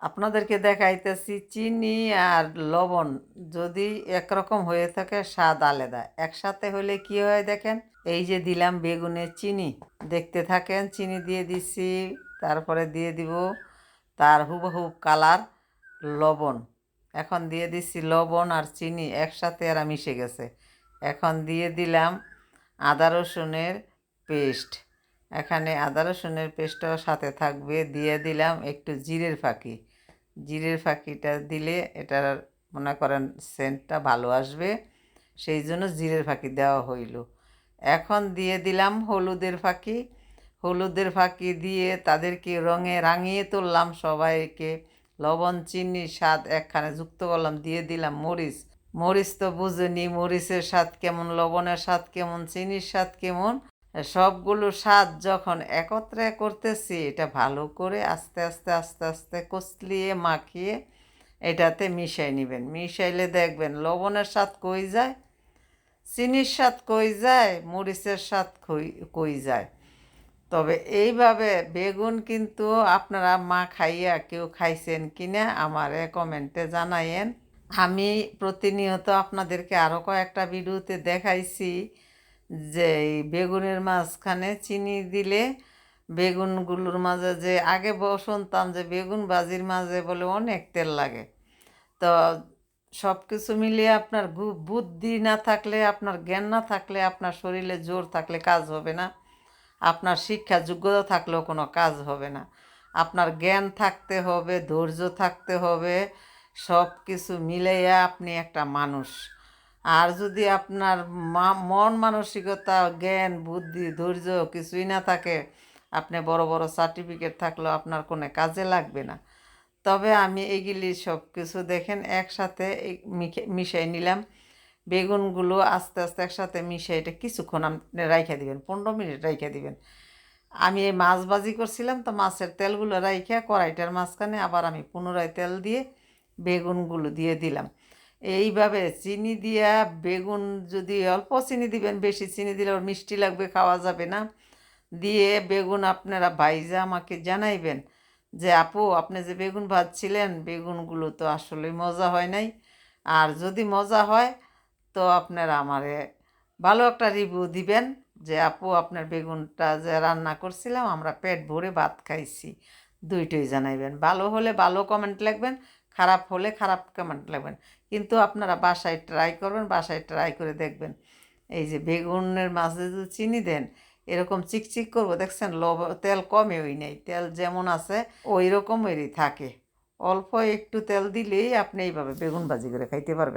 আপনাদেরকে দেখাইতেছি চিনি আর লবণ যদি একরকম হয়ে থাকে স্বাদ আলাদা, একসাথে হলে কি হয় দেখেন। এই যে দিলাম বেগুনে চিনি, দেখতে থাকেন। চিনি দিয়ে দিছি, তারপরে দিয়ে দিব তার হুবহু কালার লবণ। এখন দিয়ে দিচ্ছি লবণ আর চিনি একসাথে এরা মিশে গেছে। এখন দিয়ে দিলাম আদা রসুনের পেস্ট। এখানে আদা রসুনের পেস্টটাও সাথে থাকবে। দিয়ে দিলাম একটু জিরের ফাঁকি। জিরের ফাঁকিটা দিলে এটার মনে করেন সেন্টটা ভালো আসবে, সেই জন্য জিরের ফাঁকি দেওয়া হইল। এখন দিয়ে দিলাম হলুদের ফাঁকি। হলুদের ফাঁকি দিয়ে তাদেরকে রঙে রাঙিয়ে তুললাম সবাইকে। লবণ চিনি স্বাদ একখানে যুক্ত করলাম। দিয়ে দিলাম মরিচ। মরিচ তো বুঝেনি মরিচের স্বাদ কেমন, লবণের স্বাদ কেমন, চিনির স্বাদ কেমন। সবগুলো স্বাদ যখন একত্রে করতেছি, এটা ভালো করে আস্তে আস্তে আস্তে আস্তে কষলিয়ে মাখিয়ে এটাতে মিশাই নেবেন। মিশাইলে দেখবেন লবণের স্বাদ কই যায়, চিনির স্বাদ কই যায়, মরিচের স্বাদ কই যায়। তবে এইভাবে বেগুন কিন্তু আপনারা মা খাইয়া কেউ খাইছেন কিনা আমারে কমেন্টে জানাইয়েন। আমি প্রতিনিয়ত আপনাদেরকে আরও কয়েকটা ভিডিওতে দেখাইছি যে এই বেগুনের মাঝখানে চিনি দিলে বেগুনগুলোর মাঝে, যে আগে শুনতাম যে বেগুন ভাজির মাঝে বলে অনেক তেল লাগে। তো সব কিছু মিলিয়ে আপনার বুদ্ধি না থাকলে, আপনার জ্ঞান না থাকলে, আপনার শরীরে জোর থাকলে কাজ হবে না। আপনার শিক্ষা যোগ্যতা থাকলেও কোনো কাজ হবে না। আপনার জ্ঞান থাকতে হবে, ধৈর্য থাকতে হবে, সব কিছু মিলাইয়া আপনি একটা মানুষ। আর যদি আপনার মন মানসিকতা, জ্ঞান, বুদ্ধি, ধৈর্য কিছুই না থাকে, আপনি বড় বড় সার্টিফিকেট থাকলেও আপনার কোনো কাজে লাগবে না। তবে আমি এগুলি সব কিছু দেখেন একসাথে মিশাই নিলাম। বেগুনগুলো আস্তে আস্তে একসাথে মিশিয়ে এটা কিছুক্ষণ আপনি রাইখা দিবেন, 15 মিনিট রাইখা দিবেন। আমি এই মাছ ভাজি করছিলাম, তো মাছের তেলগুলো রাইখা কড়াইটার মাঝখানে আবার আমি পুনরায় তেল দিয়ে বেগুনগুলো দিয়ে দিলাম। এইভাবে চিনি দিয়া বেগুন, যদি অল্প চিনি দিবেন, বেশি চিনি দিলে ওর মিষ্টি লাগবে, খাওয়া যাবে না। দিয়ে বেগুন আপনারা ভাইজা আমাকে জানাইবেন যে আপু আপনি যে বেগুন ভাজছিলেন বেগুনগুলো তো আসলে মজা হয় নাই। আর যদি মজা হয় তো আপনারা আমারে ভালো একটা রিভিউ দিবেন যে আপু আপনার বেগুনটা যে রান্না করছিলাম আমরা পেট ভরে ভাত খাইছি। দুইটাই জানাইবেন। ভালো হলে ভালো কমেন্ট লিখবেন, খারাপ হলে খারাপ কমেন্ট লিখবেন। কিন্তু আপনারা বাসায় ট্রাই করবেন, বাসায় ট্রাই করে দেখবেন। এই যে বেগুনের মাঝে যদি চিনি দেন এরকম চিকচিক করবো, দেখছেন তেল কমে ওই নেই, তেল যেমন আছে ওই রকমেরই থাকে। অল্প একটু তেল দিলেই আপনি এইভাবে বেগুন ভাজি করে খাইতে পারবেন।